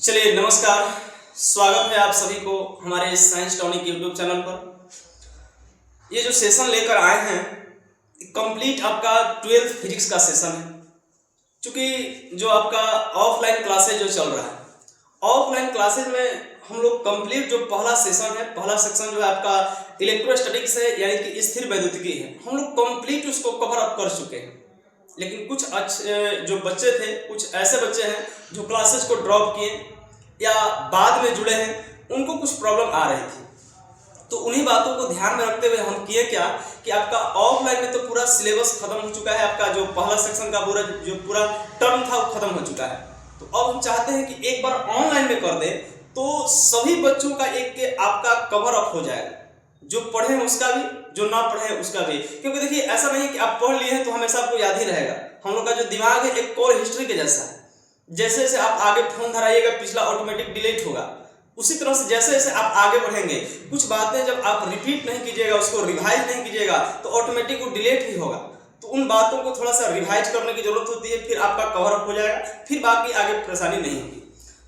चलिए नमस्कार, स्वागत है आप सभी को हमारे साइंस टॉनिक यूट्यूब चैनल पर। ये जो सेशन लेकर आए हैं कंप्लीट आपका 12th फिजिक्स का सेशन है। क्योंकि जो आपका ऑफलाइन क्लासेज जो चल रहा है, ऑफलाइन क्लासेज में हम लोग कंप्लीट जो पहला सेशन है, पहला सेक्शन जो है आपका इलेक्ट्रोस्टैटिक्स है, यानी कि स्थिर वैद्युतिकी है, हम लोग कंप्लीट उसको कवर अप कर चुके हैं। लेकिन कुछ अच्छे जो बच्चे थे, कुछ ऐसे बच्चे हैं जो क्लासेस को ड्रॉप किए या बाद में जुड़े हैं, उनको कुछ प्रॉब्लम आ रही थी। तो उन्हीं बातों को ध्यान में रखते हुए हम किए क्या कि आपका ऑफलाइन में तो पूरा सिलेबस खत्म हो चुका है, आपका जो पहला सेक्शन का पूरा टर्म था वो खत्म हो चुका है। तो अब हम चाहते हैं कि एक बार ऑनलाइन में कर दें तो सभी बच्चों का एक के आपका कवर अप हो जाएगा, जो पढ़े हैं उसका भी, जो ना पढ़े हैं उसका भी। क्योंकि देखिए ऐसा नहीं कि आप पढ़ लिए हैं तो हमेशा आपको याद ही रहेगा। हम लोग का जो दिमाग है एक कोर हिस्ट्री के जैसा है। जैसे जैसे आप आगे फोन धराइएगा पिछला ऑटोमेटिक डिलीट होगा, उसी तरह से जैसे जैसे आप आगे बढ़ेंगे कुछ बातें जब आप रिपीट नहीं कीजिएगा, उसको रिवाइज नहीं कीजिएगा तो ऑटोमेटिक वो डिलीट ही होगा। तो उन बातों को थोड़ा सा रिवाइज करने की जरूरत होती है, फिर आपका कवर अप हो जाएगा, फिर बाकी आगे परेशानी नहीं होगी।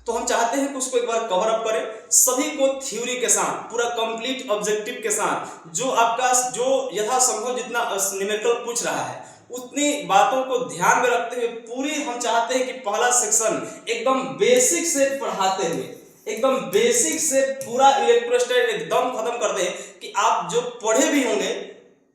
तो हम चाहते हैं कि उसको एक बार कवर अप करें, सभी को थ्योरी के साथ, पूरा कंप्लीट ऑब्जेक्टिव के साथ, जो आपका जो यथासंभव जितना न्यूमेरिकल पूछ रहा है उतनी बातों को ध्यान में रखते हुए पूरी हम चाहते हैं कि पहला सेक्शन एकदम बेसिक से पढ़ाते हुए, एकदम बेसिक से पूरा इलेक्ट्रोस्टैटिक्स एकदम खत्म कर दें कि आप जो पढ़े भी होंगे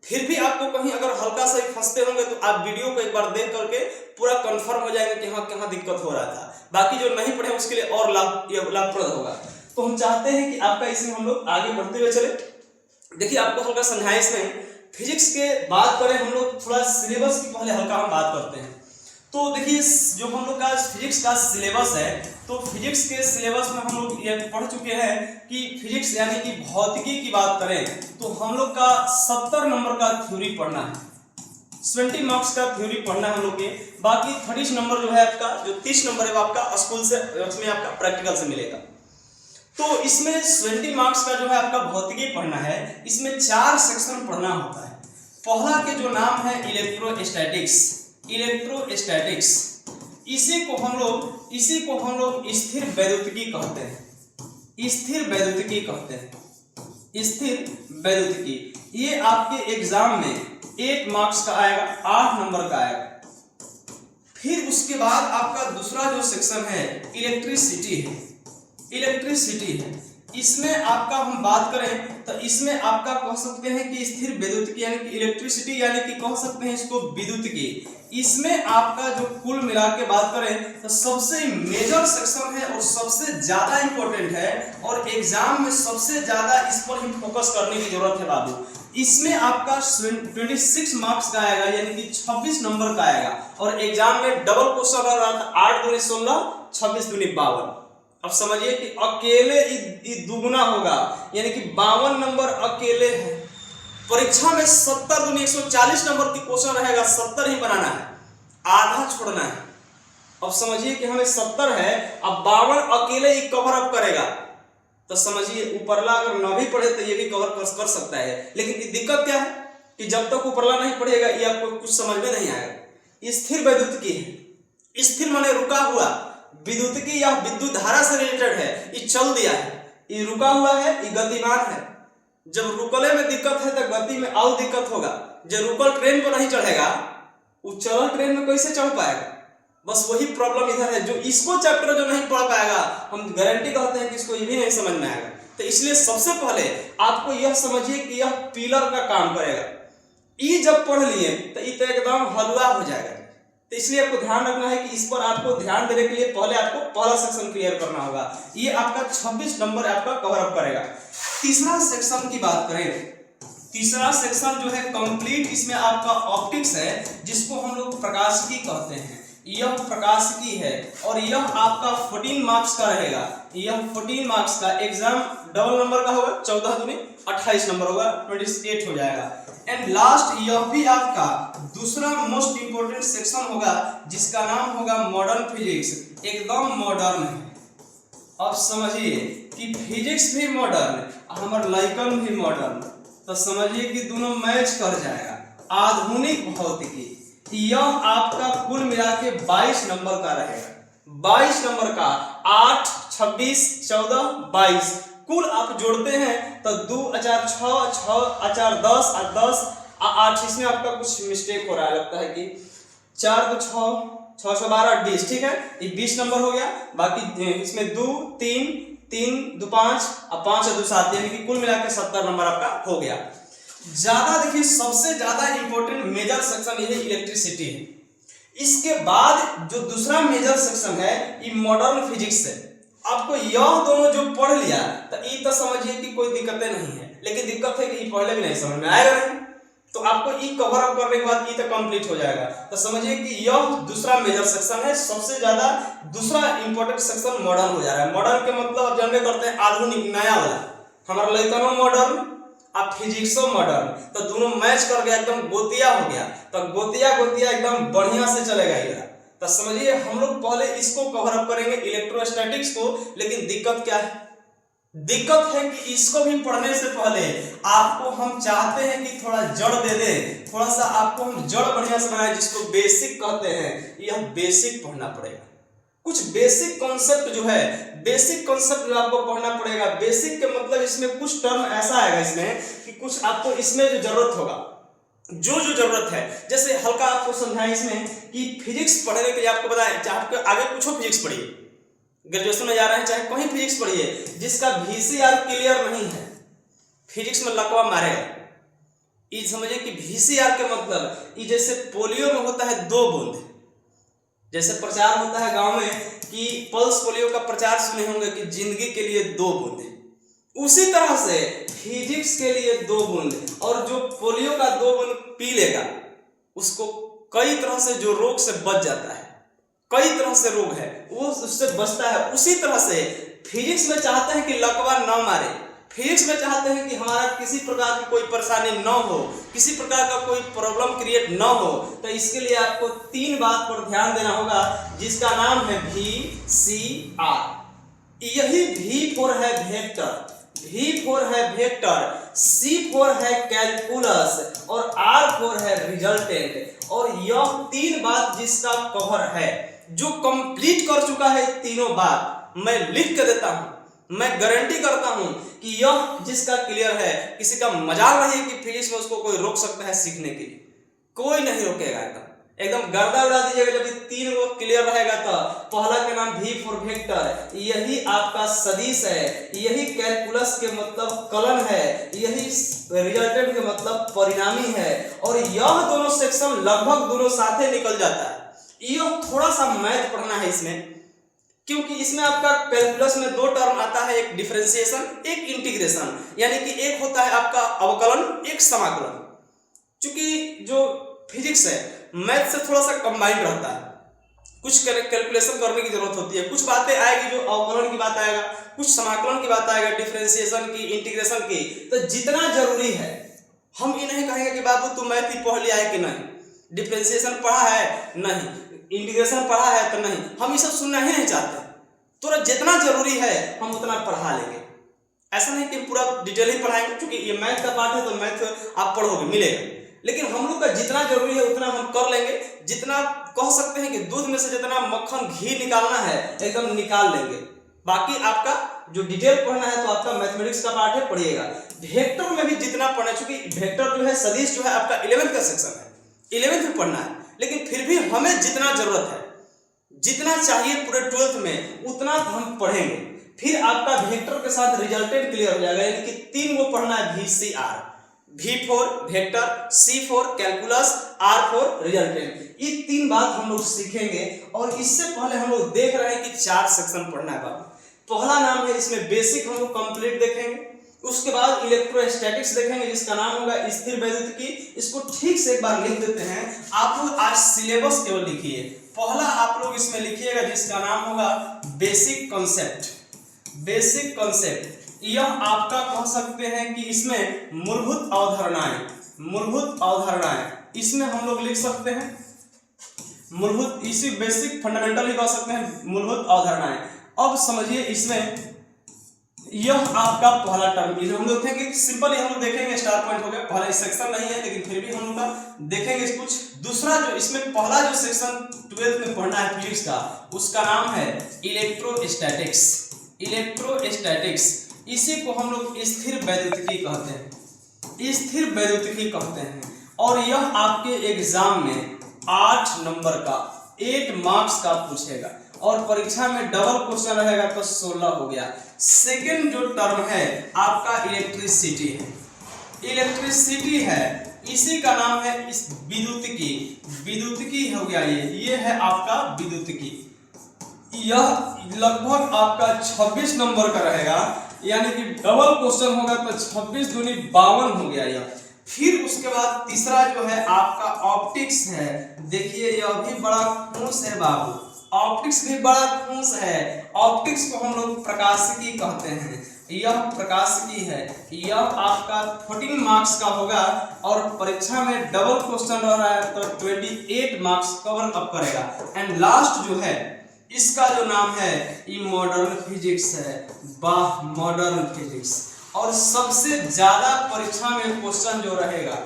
फिर भी आपको कहीं अगर हल्का सा फंसते होंगे तो आप वीडियो को एक बार देख करके पूरा कंफर्म हो जाएंगे कि हाँ कहाँ दिक्कत हो रहा था। बाकी जो नहीं पढ़े उसके लिए और लाभप्रद होगा। तो हम चाहते हैं कि आपका इसमें हम लोग आगे बढ़ते हुए चले। देखिए आपको हल्का समझाइश में फिजिक्स के बात करें, हम लोग थोड़ा सिलेबस की पहले हल्का हम बात करते हैं। तो देखिए जो हम लोग का फिजिक्स का सिलेबस है, तो फिजिक्स के सिलेबस में हम लोग ये पढ़ चुके हैं कि फिजिक्स यानी कि भौतिकी की बात करें तो हम लोग का 70 नंबर का थ्योरी पढ़ना है, 20 मार्क्स का थ्योरी पढ़ना है हम लोग के। बाकी 30 नंबर जो है आपका, जो 30 नंबर है वो आपका स्कूल से, उसमें आपका प्रैक्टिकल से मिलेगा। तो इसमें 20 मार्क्स का जो है आपका भौतिकी पढ़ना है। इसमें 4 सेक्शन पढ़ना होता है। पहला के जो नाम है इलेक्ट्रोस्टैटिक्स, इलेक्ट्रोस्टैटिक्स इसी को हम लोग स्थिर वैद्युतिकी कहते हैं, स्थिर वैद्युतिकी कहते हैं, स्थिर वैद्युतिकी। ये आपके एग्जाम में 8 मार्क्स का आएगा, 8 नंबर का आएगा। फिर उसके बाद आपका दूसरा जो सेक्शन है इलेक्ट्रिसिटी है, इलेक्ट्रिसिटी है। इसमें आपका हम बात करें तो इसमें आपका कह सकते हैं कि स्थिर वैद्युतिकी यानी कि इलेक्ट्रिसिटी, यानी कि कह सकते हैं इसको विद्युतिकी। इसमें आपका जो कुल मिला के बात करें तो सबसे मेजर सेक्शन है और सबसे ज्यादा इंपॉर्टेंट है, और एग्जाम में सबसे ज्यादा इस पर ही फोकस करने की जरूरत है बाबू। इसमें आपका 26 मार्क्स का आएगा, यानी कि 26 नंबर का आएगा, और एग्जाम में डबल क्वेश्चन आ रहा था, 8 दूनी 16, 26 दूनी 52। अब समझिए कि अकेले दुगुना होगा, यानी कि 52 नंबर अकेले है। परीक्षा में 70 दूनी 140 नंबर की क्वेश्चन रहेगा, 70 ही बनाना है, आधा छोड़ना है। अब समझिए कि हमें 70 है, अब 52 अकेले ही कवर अप करेगा, तो समझिए ऊपरला अगर न भी पढ़े तो ये भी कवर कर सकता है। लेकिन दिक्कत क्या है कि जब तक ऊपरला नहीं पढ़ेगा ये आपको कुछ समझ में नहीं आएगा। स्थिर वैद्युतिकी है, स्थिर माने रुका हुआ, विद्युतिकी या विद्युत धारा से रिलेटेड है। ये चल दिया है, ये रुका हुआ है, ये गतिमान है। जब रुकले में दिक्कत है तो गति में और दिक्कत होगा। जब रुकल ट्रेन पर नहीं चढ़ेगा, वो चलल ट्रेन में कैसे चढ़ पाएगा? बस वही प्रॉब्लम इधर है। जो इसको चैप्टर जो नहीं पढ़ पाएगा, हम गारंटी कहते हैं कि इसको ये भी नहीं समझ में आएगा। तो इसलिए सबसे पहले आपको यह समझिए कि यह पिलर का काम करेगा। ये जब पढ़ लिए तो ये तो एकदम हलवा हो जाएगा। तो इसलिए आपको ध्यान रखना है कि इस पर आपको ध्यान देने के लिए पहले आपको पहला सेक्शन क्लियर करना होगा। ये आपका 26 नंबर आपका कवर अप करेगा। तीसरा सेक्शन की बात करें, तीसरा सेक्शन जो है कंप्लीट, इसमें आपका ऑप्टिक्स है, जिसको हम लोग प्रकाशिकी कहते हैं। यह प्रकाशिकी है और यह आपका 14 मार्क्स का रहेगा। यह 14 मार्क्स का एग्जाम डबल नंबर का होगा, 14 दूनी 28 नंबर होगा, 28 हो जाएगा। एंड लास्ट यह भी आपका दूसरा मोस्ट इंपोर्टेंट सेक्शन होगा, जिसका नाम होगा मॉडर्न फिजिक्स। एकदम मॉडर्न है। अब समझिए कि फिजिक्स भी मॉडर्न, हमारा लाइकन भी मॉडर्न, तो समझिए कि दोनों मैच कर जाएगा। आधुनिक भौतिकी, यह आपका कुल मिला के 22 नंबर का रहेगा। 22 नंबर का 8, 26, 14, 22 कुल आप जोड़ते हैं तो 2 4 6, 6 4 10 और 10 8। इसमें आपका कुछ मिस्टेक हो रहा है, लगता है कि 4 2 6 6 6 12 20, ठीक है, ये 20 नंबर हो गया। बाकी इसमें 2 3 3 2 5 और 5 2 7, यानी कि कुल मिलाकर 70 नंबर आपका हो गया। ज्यादा देखिए, सबसे ज्यादा इंपॉर्टेंट मेजर सेक्शन ये इलेक्ट्रिसिटी है। इसके बाद जो दूसरा मेजर सेक्शन है ये मॉडर्न फिजिक्स है। आपको यह दोनों जो पढ़ लिया तो ये तो समझिए कि कोई दिक्कतें नहीं है, लेकिन दिक्कत है कि ये पहले भी नहीं समझ में आएगा नहीं, तो आपको ये कवर अप करने के बाद ये तो कंप्लीट हो जाएगा। तो समझिए कि यह दूसरा मेजर सेक्शन है, सबसे ज्यादा दूसरा इंपॉर्टेंट सेक्शन मॉडर्न हो जा रहा है। मॉडर्न के मतलब आप जानते करते हैं आधुनिक, नया वाला। हमारा लैतनो मॉडर्न अब फिजिक्सो मॉडर्न, तो दोनों मैच कर गया, एकदम गोतिया हो गया। तो गोतिया एकदम बढ़िया से चलेगा ये। तो समझिए हम लोग पहले इसको कवर अप करेंगे इलेक्ट्रोस्टैटिक्स को, लेकिन दिक्कत क्या है? दिक्कत है कि इसको भी पढ़ने से पहले आपको हम चाहते हैं कि थोड़ा जड़ दे दें, थोड़ा सा आपको हम जड़ बढ़िया से बनाए, जिसको बेसिक कहते हैं। यह बेसिक पढ़ना पड़ेगा। कुछ बेसिक कॉन्सेप्ट जो है, बेसिक कॉन्सेप्ट जो आपको पढ़ना पड़ेगा। बेसिक के मतलब इसमें कुछ टर्म ऐसा आएगा इसमें कि कुछ आपको इसमें जो जरूरत होगा, जो जरूरत है, जैसे हल्का आपको समझाएं इसमें कि फिजिक्स पढ़ने के लिए आपको बताएं, चाहे आपको आगे कुछ फिजिक्स पढ़िए, ग्रेजुएशन में जा रहे हैं चाहे कहीं फिजिक्स पढ़िए, जिसका VCR क्लियर नहीं है फिजिक्स में लकवा मारेगा। ये समझिए कि VCR के मतलब ये जैसे पोलियो में होता है 2 बूंद, जैसे प्रचार होता है गांव में कि पल्स पोलियो का प्रचार सुने होंगे कि जिंदगी के लिए 2 बूंद, उसी तरह से फिजिक्स के लिए 2 बूंद। और जो पोलियो का 2 बूंद पी लेगा उसको कई तरह से जो रोग से बच जाता है, कई तरह से रोग है वो उससे बचता है। उसी तरह से फिजिक्स में चाहते हैं कि लकवा न मारे, फिजिक्स में चाहते हैं कि हमारा किसी प्रकार की कोई परेशानी न हो, किसी प्रकार का कोई प्रॉब्लम क्रिएट न हो। तो इसके लिए आपको 3 बात पर ध्यान देना होगा, जिसका नाम है VCR। यही V4 है वेक्टर, V4 है वेक्टर, C4 है कैलकुलस और R4 है रिजल्टेंट। और यह 3 बात जिसका कवर है, जो कंप्लीट कर चुका है तीनों बात, मैं लिख के देता हूं, मैं गारंटी करता हूं कि यह जिसका क्लियर है, किसी का मजाल नहीं है कि फिजिक्स में उसको कोई रोक सकता है सीखने के लिए, कोई नहीं रोकेगा। एकदम गर्दा उड़ा दीजिएगा जब ये 3 वो क्लियर रहेगा। तो पहला का नाम V4 वेक्टर, यही आपका सदिश है, यही कैलकुलस के मतलब कलन है, यही रिजल्टेंट के मतलब परिणामी है। और यह दोनों सेक्शन लगभग दोनों साथे निकल जाता है। यह थोड़ा सा मैथ पढ़ना है इसमें, क्योंकि इसमें आपका कैलकुलस में 2 टर्म आता है, एक डिफरेंशिएशन, एक इंटीग्रेशन, यानी कि एक होता है आपका अवकलन, एक समाकलन। क्योंकि जो फिजिक्स है मैथ से थोड़ा सा कंबाइंड रहता है, कुछ कैलकुलेशन करने की जरूरत होती है, कुछ बातें आएगी जो अवकलन की बात आएगा, कुछ समाकलन की बात आएगा, डिफरेंशिएशन की, इंटीग्रेशन की। तो जितना जरूरी है, हम ये नहीं कहेंगे कि बाबू तू मैथ ही पढ़ लिया है कि नहीं, डिफरेंशिएशन पढ़ा है नहीं, इंटीग्रेशन पढ़ा है तो नहीं, हम ये सब सुनना ही नहीं चाहते। तो जितना जरूरी है हम उतना पढ़ा लेंगे। ऐसा नहीं कि पूरा डिटेल ही पढ़ाएंगे, क्योंकि ये मैथ का पार्ट है तो मैथ आप पढ़ोगे मिलेगा, लेकिन हम लोग का जितना जरूरी है उतना हम कर लेंगे। जितना कह सकते हैं कि दूध में से जितना मक्खन घी निकालना है एकदम निकाल लेंगे। बाकी आपका जो डिटेल पढ़ना है तो आपका मैथमेटिक्स का पार्ट है, पढ़िएगा। वेक्टर में भी जितना पढ़ना, चूंकि वेक्टर जो है सदिश जो है आपका 11th का सेक्शन है, 11th में पढ़ना है, लेकिन फिर भी हमें जितना जरूरत है, जितना चाहिए पूरे 12th में, उतना हम पढ़ेंगे। फिर आपका वेक्टर के साथ रिजल्टेंट क्लियर हो जाएगा, यानी कि 3 वो पढ़ना है, VCR, V4 vector, C4 calculus, R4 resultant. ये 3 बात हम लोग सीखेंगे। और इससे पहले हम लोग देख रहे हैं कि 4 सेक्शन पढ़ना है। पहला नाम है इसमें बेसिक, हम लोग कंप्लीट देखेंगे। उसके बाद इलेक्ट्रोस्टैटिक्स देखेंगे, जिसका नाम होगा स्थिर वैद्युतिकी। इसको ठीक से एक बार लिख देते हैं। आप लोग आज सिलेबस केवल लिखिए। पहला आप लोग इसमें लिखिएगा जिसका नाम होगा बेसिक कॉन्सेप्ट। बेसिक कॉन्सेप्ट यह आपका कह सकते हैं कि इसमें मूलभूत अवधारणाएं, मूलभूत अवधारणाएं इसमें हम लोग लिख सकते हैं। मूलभूत, इसी बेसिक फंडामेंटल ही कह सकते हैं, मूलभूत अवधारणाएं। अब समझिए इसमें यह आपका पहला टर्म, ये हम लोग देखेंगे सिंपली, हम लोग देखेंगे स्टार पॉइंट हो गया, पहला सेक्शन नहीं है लेकिन फिर भी हम लोग का देखेंगे कुछ। दूसरा जो इसमें पहला जो सेक्शन 12th में पढ़ना है फिजिक्स का, उसका नाम है इलेक्ट्रोस्टैटिक्स। इलेक्ट्रोस्टैटिक्स, इसी को हम लोग स्थिर वैद्युतिकी कहते हैं, स्थिर वैद्युतिकी कहते हैं। और यह आपके एग्जाम में 8 नंबर का 8 मार्क्स का पूछेगा और परीक्षा में डबल क्वेश्चन रहेगा तो 16 हो गया। सेकंड जो टर्म है आपका इलेक्ट्रिसिटी है, इलेक्ट्रिसिटी है, इसी का नाम है इस विद्युतिकी। विद्युतिकी हो गया, ये है आपका विद्युतिकी। यह लगभग आपका 26 नंबर का रहेगा, यानी कि डबल क्वेश्चन होगा तो 26 दूनी 52 हो गया यह। फिर उसके बाद तीसरा जो है आपका ऑप्टिक्स है। देखिए यह भी बड़ा खूंस है बाबू, ऑप्टिक्स भी बड़ा खूंस है। ऑप्टिक्स को हम लोग प्रकाशिकी कहते हैं, यह प्रकाशिकी है। यह आपका 14 मार्क्स का होगा और परीक्षा में डबल क्वेश्चन रह रहा है तो 28 मार्क्स कवर अप करेगा। एंड लास्ट जो है इसका जो नाम है ये मॉडर्न फिजिक्स है, वाह मॉडर्न फिजिक्स। और सबसे ज्यादा परीक्षा में क्वेश्चन जो रहेगा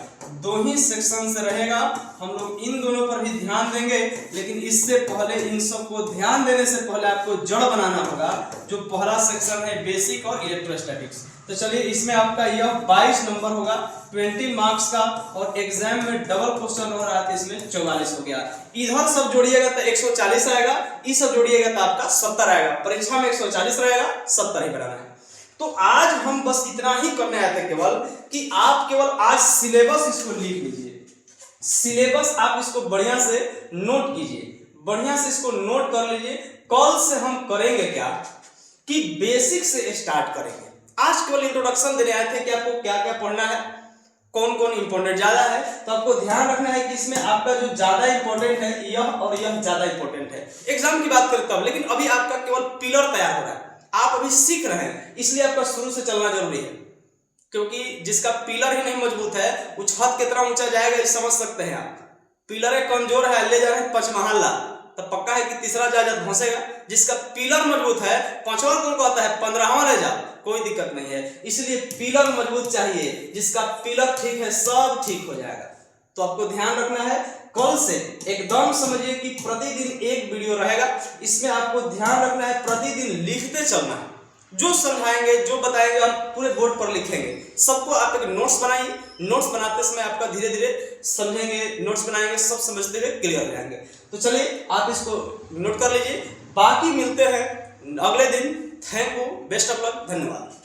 2 ही सेक्शन से रहेगा, हम लोग इन दोनों पर भी ध्यान देंगे। लेकिन इससे पहले इन सब को ध्यान देने से पहले आपको जड़ बनाना होगा, जो पहला सेक्शन है बेसिक और इलेक्ट्रोस्टैटिक्स। तो चलिए इसमें आपका यह 22 नंबर होगा 20 मार्क्स का, और एग्जाम में डबल क्वेश्चन हो रहा था इसमें 44 हो गया। इधर सब जोड़िएगा तो 140 आएगा, ये सब जोड़िएगा तो आपका 70 आएगा। परीक्षा में 140 रहेगा, 70 ही बनाना है। तो आज हम बस इतना ही करने आए थे केवल कि आप केवल आज सिलेबस इसको लिख लीजिए, सिलेबस आप इसको बढ़िया से नोट कीजिए, बढ़िया से इसको नोट कर लीजिए। कल से हम करेंगे क्या कि बेसिक से स्टार्ट करेंगे। आज केवल इंट्रोडक्शन देने आए थे कि आपको क्या क्या पढ़ना है, कौन कौन इंपॉर्टेंट ज्यादा है। तो आपको ध्यान रखना है कि इसमें आपका जो ज्यादा इंपॉर्टेंट है यह और यह ज्यादा इंपॉर्टेंट है। एग्जाम की बात करें तब, लेकिन अभी आपका केवल पिलर तैयार हो रहा है, आप अभी सीख रहे हैं, इसलिए आपका शुरू से चलना जरूरी है। क्योंकि जिसका पिलर ही नहीं मजबूत है वो छत कितना ऊंचा जाएगा ये समझ सकते हैं आप। पिलर कमजोर है, ले जा रहे हैं 5 महला, तो पक्का है कि तीसरा जा धंसेगा। जिसका पिलर मजबूत है 5वां कौन कहता है 15वां ले जा, कोई दिक्कत नहीं है। इसलिए पिलर मजबूत चाहिए, जिसका पिलर ठीक है सब ठीक हो जाएगा। तो आपको ध्यान रखना है, कल से एकदम समझिए कि प्रतिदिन एक वीडियो रहेगा। इसमें आपको ध्यान रखना है प्रतिदिन लिखते चलना है, जो समझाएंगे जो बताएंगे आप पूरे बोर्ड पर लिखेंगे। सबको आप एक नोट्स बनाइए, नोट्स बनाते समय आपका धीरे धीरे समझेंगे, नोट्स बनाएंगे, सब समझते हुए क्लियर हो जाएंगे। तो चलिए आप इसको नोट कर लीजिए, बाकी मिलते हैं अगले दिन। Thank you, best of luck, धन्यवाद।